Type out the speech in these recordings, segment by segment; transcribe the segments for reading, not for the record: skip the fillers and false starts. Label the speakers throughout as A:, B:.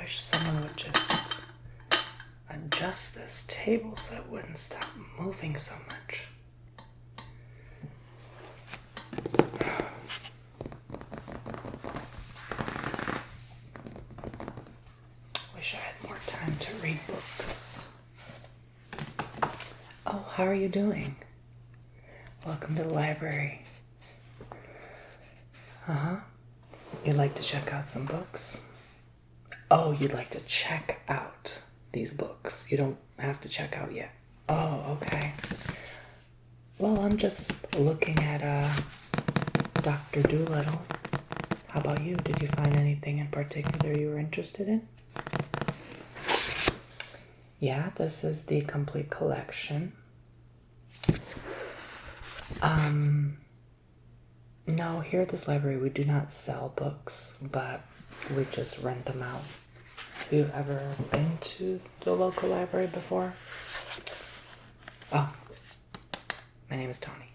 A: wish someone would just adjust this table so it wouldn't stop moving so much. Wish I had more time to read books. Oh, how are you doing? Welcome to the library. You'd like to check out some books? Oh, you'd like to check out these books. You don't have to check out yet. Oh, okay. Well, I'm just looking at Dr. Dolittle. How about you? Did you find anything in particular you were interested in? Yeah, this is the complete collection. No, here at this library we do not sell books, but we just rent them out. Have you ever been to the local library before? Oh, my name is Tony.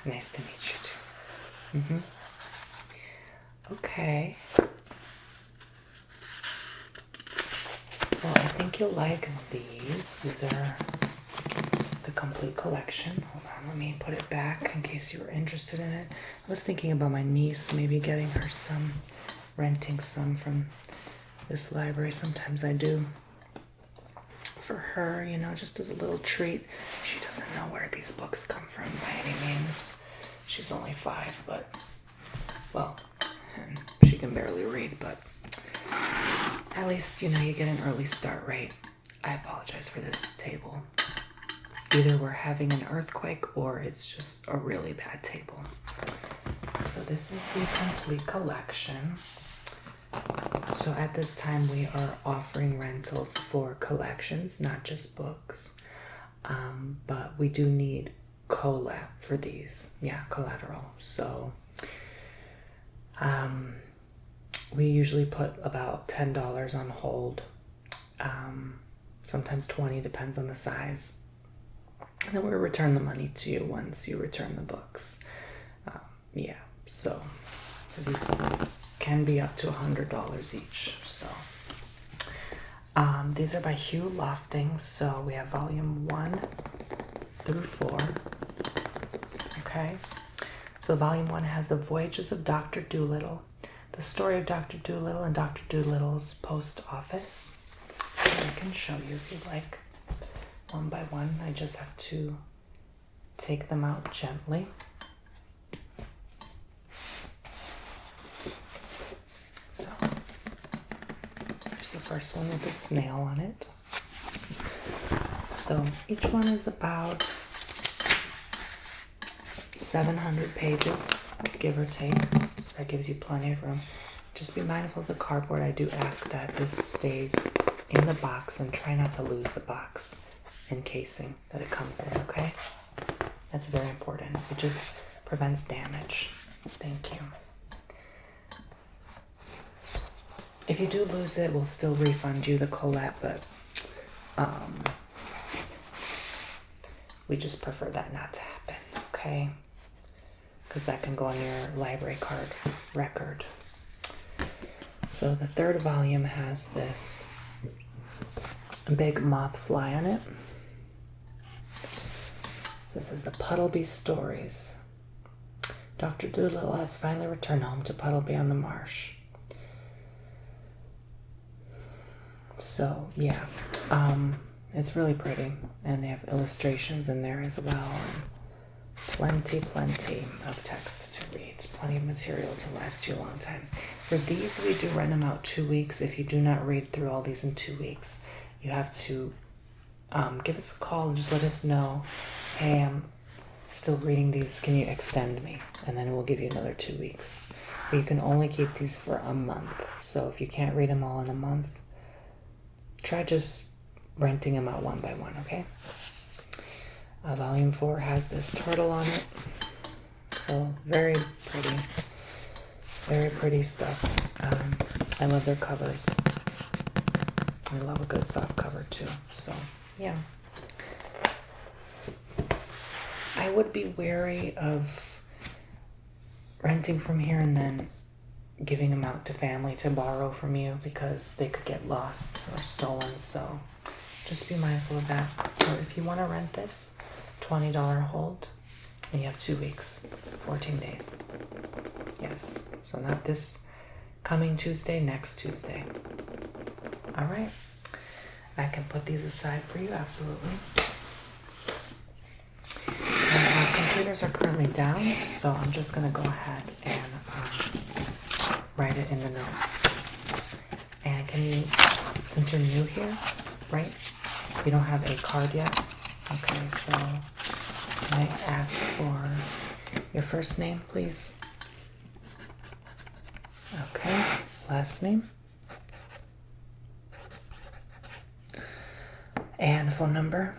A: Nice to meet you too. Okay. Well, I think you'll like these. These are the complete collection. Hold on, let me put it back in case you were interested in it. I was thinking about my niece, maybe getting her some, renting some from this library. Sometimes I do for her, you know, just as a little treat. She doesn't know where these books come from by any means. She's only 5, but, well, and she can barely read, but at least, you know, you get an early start rate. I apologize for this table. Either we're having an earthquake or it's just a really bad table. So this is the complete collection. So at this time we are offering rentals for collections, not just books. But we do need collab for these. Yeah, collateral. So we usually put about $10 on hold. Sometimes 20, depends on the size. And then we'll return the money to you once you return the books. Yeah, so these can be up to $100 each. So these are by Hugh Lofting. So we have volume 1 through 4. Okay, so volume 1 has The Voyages of Dr. Dolittle, the story of Dr. Dolittle and Dr. Dolittle's post office. And I can show you if you'd like. One by one, I just have to take them out gently. So, here's the first one with the snail on it. So, each one is about 700 pages, give or take. So that gives you plenty of room. Just be mindful of the cardboard. I do ask that this stays in the box and try not to lose the box encasing that it comes in, okay? That's very important. It just prevents damage. Thank you. If you do lose it, we'll still refund you the collab, but we just prefer that not to happen, okay? Because that can go on your library card record. So the third volume has this big moth fly on it. This is the Puddleby Stories. Dr. Dolittle has finally returned home to Puddleby on the Marsh. So, yeah, it's really pretty. And they have illustrations in there as well. And plenty of text to read. Plenty of material to last you a long time. For these, we do rent them out 2 weeks. If you do not read through all these in 2 weeks, you have to give us a call and just let us know, hey, I'm still reading these, can you extend me? And then we'll give you another 2 weeks. But you can only keep these for a month. So if you can't read them all in a month, try just renting them out one by one, okay? Volume 4 has this turtle on it. So very pretty stuff. I love their covers. I love a good soft cover too. So yeah, I would be wary of renting from here and then giving them out to family to borrow from you because they could get lost or stolen. So just be mindful of that. So if you want to rent this, $20 hold, and you have 2 weeks, 14 days. Yes. So not this coming Tuesday, next Tuesday. All right. I can put these aside for you, absolutely. And our computers are currently down, so I'm just going to go ahead and write it in the notes. And can you, since you're new here, right? You don't have a card yet? Okay, so can I ask for your first name, please? Okay, last name. And phone number.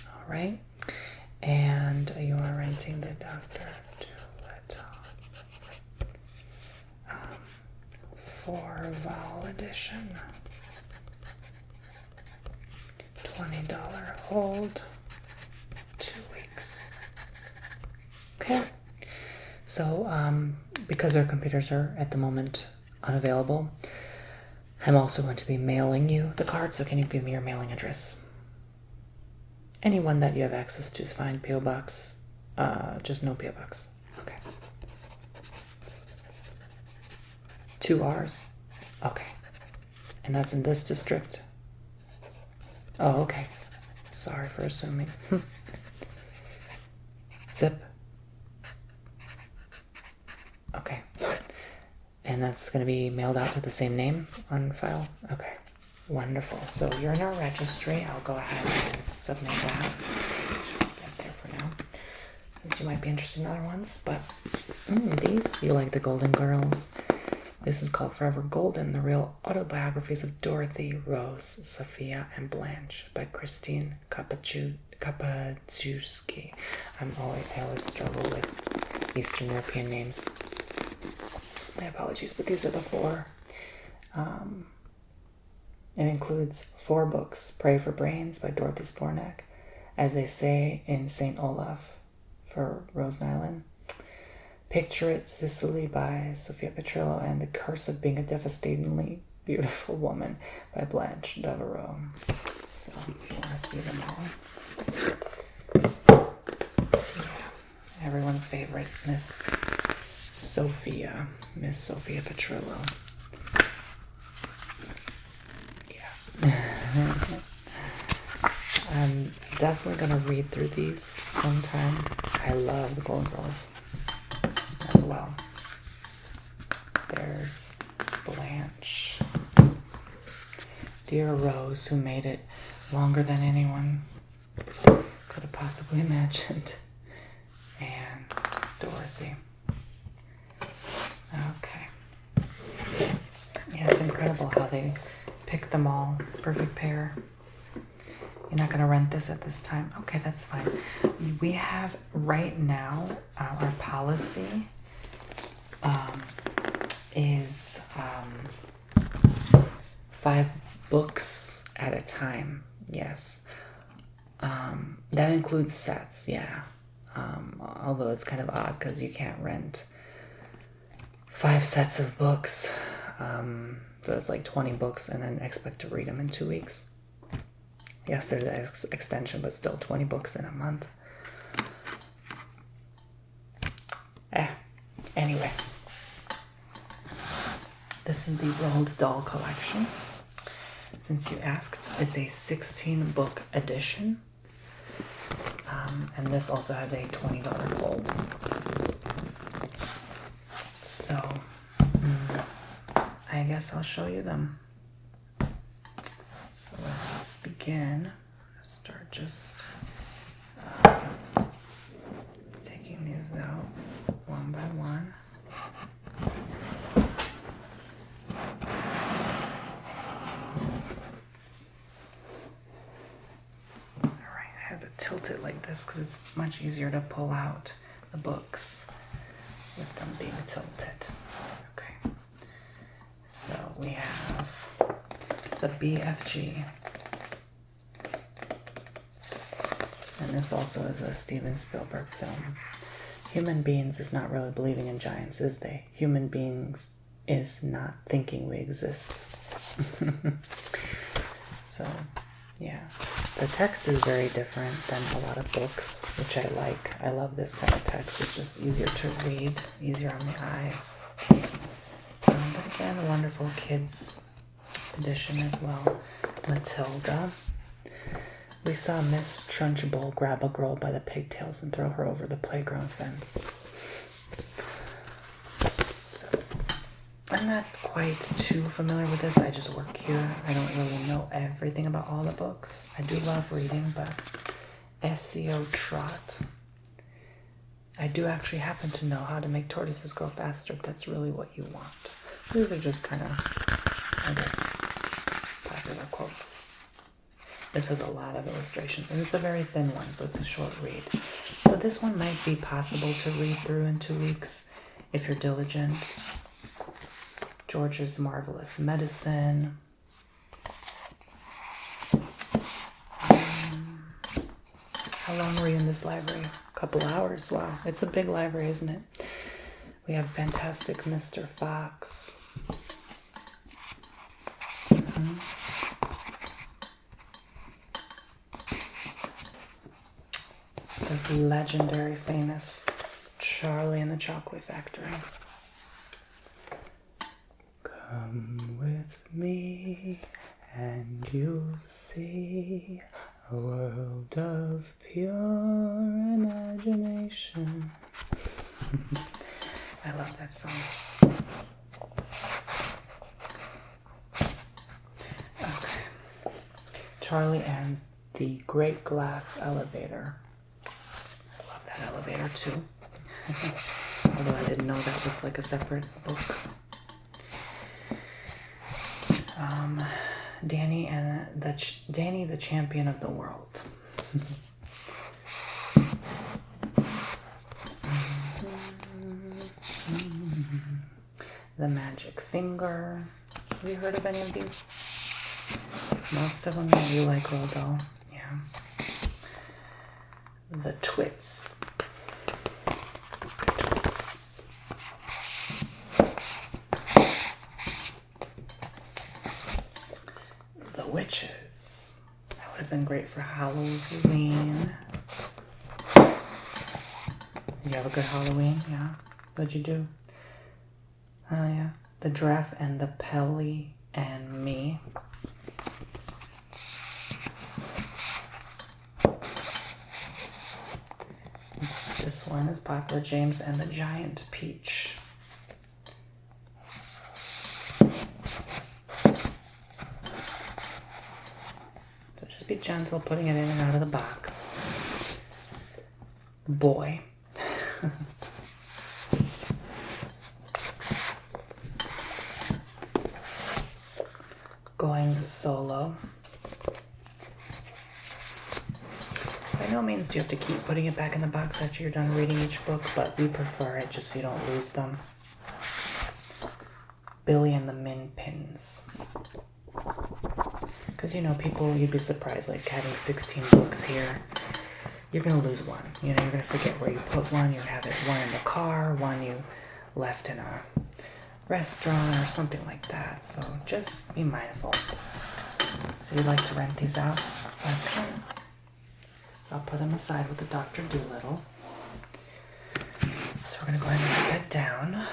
A: All right. And you are renting the Dr. Doolittle for Vowel Edition. $20 hold, 2 weeks. Okay. So, because our computers are at the moment unavailable, I'm also going to be mailing you the card. So can you give me your mailing address? Anyone that you have access to is fine. P.O. Box, just no P.O. Box. Okay. 2 R's? Okay. And that's in this district? Oh, okay. Sorry for assuming. Zip? Okay. And that's going to be mailed out to the same name on file? Okay. Wonderful. So you're in our registry. I'll go ahead and submit that. Should get there for now, since you might be interested in other ones. But these, you like the Golden Girls. This is called Forever Golden, the real autobiographies of Dorothy, Rose, Sophia, and Blanche by Christine Kapachewski. I always struggle with Eastern European names. My apologies, but these are the 4. It includes 4 books: Pray for Brains by Dorothy Spornak, As They Say in St. Olaf for Rose Nyland, Picture It, Sicily by Sophia Petrillo, and The Curse of Being a Devastatingly Beautiful Woman by Blanche Devereaux. So if you want to see them all. Yeah. Everyone's favorite, Miss Sophia Petrillo. I'm definitely gonna read through these sometime. I love the Golden Girls as well. There's Blanche. Dear Rose, who made it longer than anyone could have possibly imagined. And Dorothy. Okay. Yeah, it's incredible how they pick them all. Perfect pair. You're not going to rent this at this time? Okay, that's fine. We have right now, our policy is 5 books at a time. Yes. That includes sets, yeah. Although it's kind of odd because you can't rent 5 sets of books. So it's like 20 books and then expect to read them in 2 weeks. Yes, there's an extension, but still 20 books in a month. Anyway. This is the Roald Dahl collection. Since you asked, it's a 16-book edition. And this also has a $20 hold. So, I guess I'll show you them. So let's begin. Start just taking these out one by one. Alright, I have to tilt it like this because it's much easier to pull out the books with them being tilted. Okay. So we have the BFG. And this also is a Steven Spielberg film. Human beings is not really believing in giants, is they? Human beings is not thinking we exist. So, yeah. The text is very different than a lot of books, which I like. I love this kind of text. It's just easier to read, easier on the eyes. But again, a wonderful kids edition as well. Matilda. We saw Miss Trunchbull grab a girl by the pigtails and throw her over the playground fence. So, I'm not quite too familiar with this. I just work here. I don't really know everything about all the books. I do love reading, but SEO Trot. I do actually happen to know how to make tortoises grow faster if that's really what you want. These are just kind of, I guess, popular quotes. This has a lot of illustrations, and it's a very thin one, so it's a short read. So this one might be possible to read through in 2 weeks if you're diligent. George's Marvelous Medicine. How long were you in this library? A couple hours. Wow, it's a big library, isn't it? We have Fantastic Mr. Fox. The legendary, famous Charlie and the Chocolate Factory. Come with me and you'll see a world of pure imagination. I love that song. Okay. Charlie and the Great Glass Elevator. Elevator too. Although I didn't know that was like a separate book. Danny and Danny the Champion of the World. The Magic Finger. Have you heard of any of these? Most of them you like, Roald Dahl. Yeah. The Twits. The Witches. That would have been great for Halloween. You have a good Halloween? Yeah. What'd you do? Oh, yeah. The Giraffe and the Pelly and Me. This one is popular. James and the Giant Peach. So just be gentle putting it in and out of the box. Boy. Going solo. By no means do you have to keep putting it back in the box after you're done reading each book, but we prefer it just so you don't lose them. Billy and the Min Pins. Because, you know, people, you'd be surprised, like having 16 books here. You're going to lose one. You know, you're going to forget where you put one. You have it one in the car, one you left in a restaurant or something like that. So just be mindful. So you'd like to rent these out? Okay. I'll put them aside with the Dr. Dolittle. So we're going to go ahead and write that down.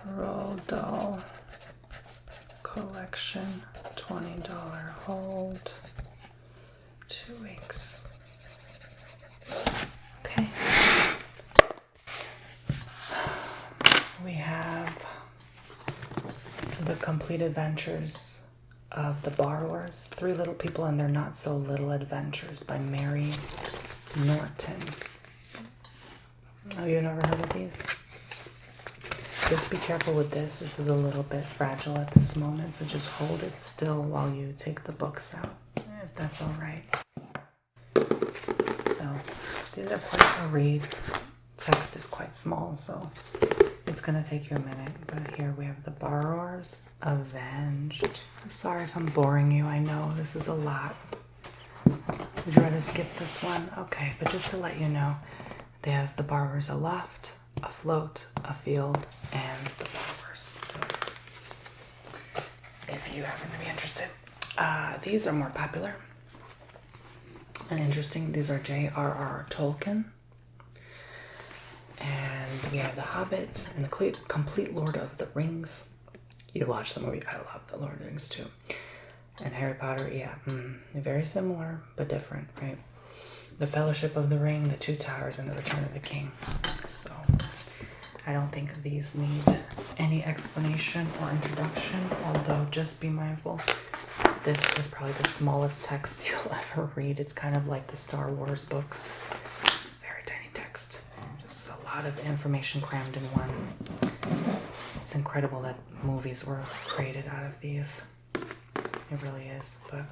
A: Roald Dahl collection, $20 hold, 2 weeks. Okay. We have The Complete Adventures of the Borrowers, 3 Little People and Their Not So Little Adventures by Mary Norton. Oh, you've never heard of these? Just be careful with this. This is a little bit fragile at this moment, so just hold it still while you take the books out, if that's all right. So these are quite a read. Text is quite small, so it's going to take you a minute. But here we have The Borrowers Avenged. I'm sorry if I'm boring you. I know this is a lot. Would you rather skip this one? Okay, but just to let you know, they have the borrowers aloft, afloat, afield, and the borrowers. So if you happen to be interested, these are more popular and interesting. These are J.R.R. Tolkien. And we have The Hobbit and the complete Lord of the Rings. You watch the movie. I love the Lord of the Rings too. And Harry Potter, yeah, very similar but different, right? The Fellowship of the Ring, The Two Towers, and The Return of the King. So I don't think these need any explanation or introduction, although just be mindful. This is probably the smallest text you'll ever read. It's kind of like the Star Wars books. Very tiny text. Just a lot of information crammed in one. It's incredible that movies were created out of these. It really is. But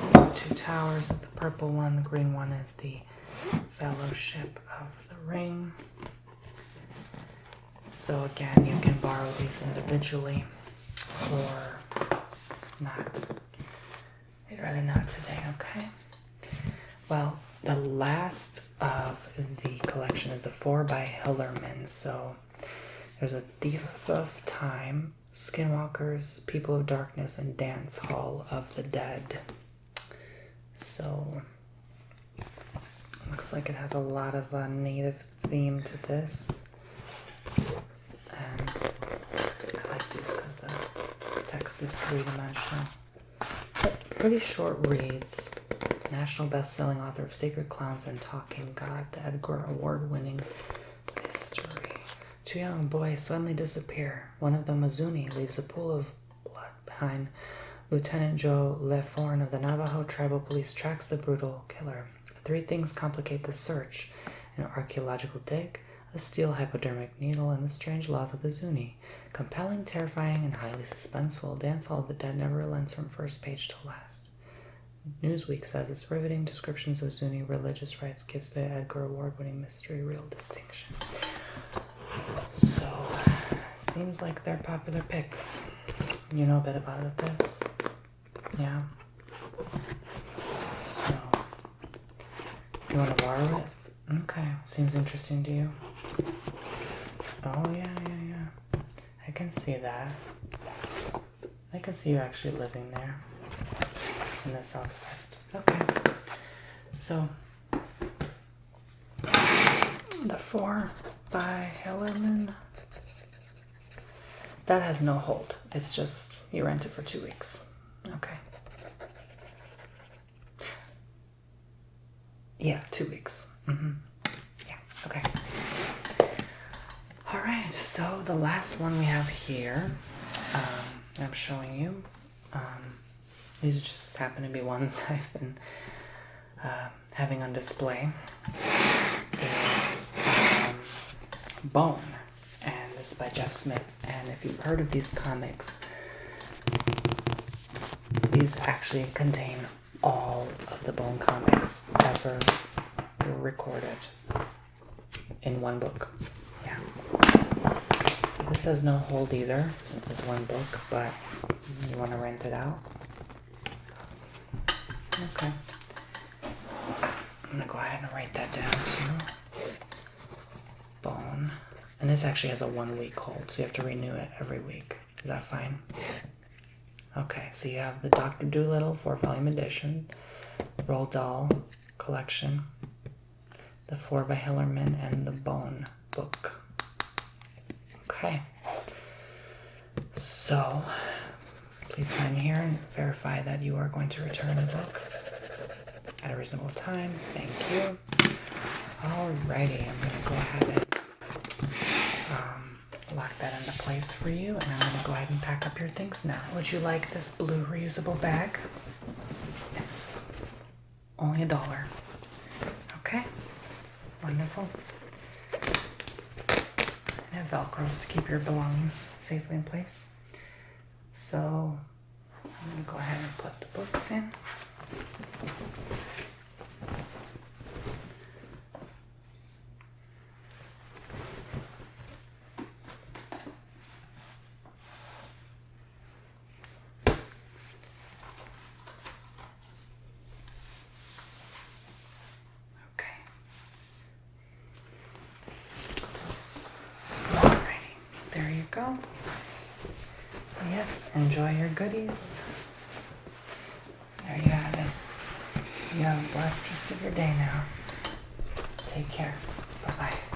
A: so Two Towers is the purple one. The green one is the Fellowship of the Ring. So again, you can borrow these individually or not. I'd rather not today, okay? Well, the last of the collection is the 4 by Hillerman. So there's a Thief of Time, Skinwalkers, People of Darkness, and Dance Hall of the Dead. So looks like it has a lot of native theme to this. And I like these because the text is three-dimensional. But pretty short reads. National best-selling author of Sacred Clowns and Talking God, the Edgar Award-winning mystery. Two young boys suddenly disappear. One of them, Azuni, leaves a pool of blood behind. Lieutenant Joe Leforn of the Navajo Tribal Police tracks the brutal killer. 3 things complicate the search: an archaeological dig, a steel hypodermic needle, and the strange laws of the Zuni. Compelling, terrifying, and highly suspenseful, Dance Hall of the Dead never relents from first page to last. Newsweek says its riveting descriptions of Zuni religious rites gives the Edgar Award-winning mystery real distinction. So, seems like they're popular picks. You know a bit about this? Yeah. So, you want to borrow it? Okay. Seems interesting to you? Oh, yeah. I can see that. I can see you actually living there. In the Southwest. Okay. So, the 4 by Hillerman. That has no hold. It's just you rent it for 2 weeks. Okay. Yeah, 2 weeks. Yeah, okay. All right, so the last one we have here, I'm showing you. These just happen to be ones I've been having on display. Is Bone, and this is by Jeff Smith. And if you've heard of these comics, these actually contain all of the Bone comics ever recorded in one book. Yeah. This has no hold either. It's one book, but you want to rent it out? Okay. I'm going to go ahead and write that down too. Bone. And this actually has a 1-week hold, so you have to renew it every week. Is that fine? Okay, so you have the Dr. Dolittle 4-volume edition, Roald Dahl collection, the 4 by Hillerman, and the Bone book. Okay. So, please sign here and verify that you are going to return the books at a reasonable time. Thank you. Alrighty, I'm going to go ahead and lock that into place for you, and I'm going to go ahead and pack up your things now. Would you like this blue reusable bag? It's only $1. Okay, wonderful. And have Velcros to keep your belongings safely in place. So I'm going to go ahead and put the books in. go. So yes, enjoy your goodies. There you have it. You have a blessed rest of your day now. Take care. Bye-bye.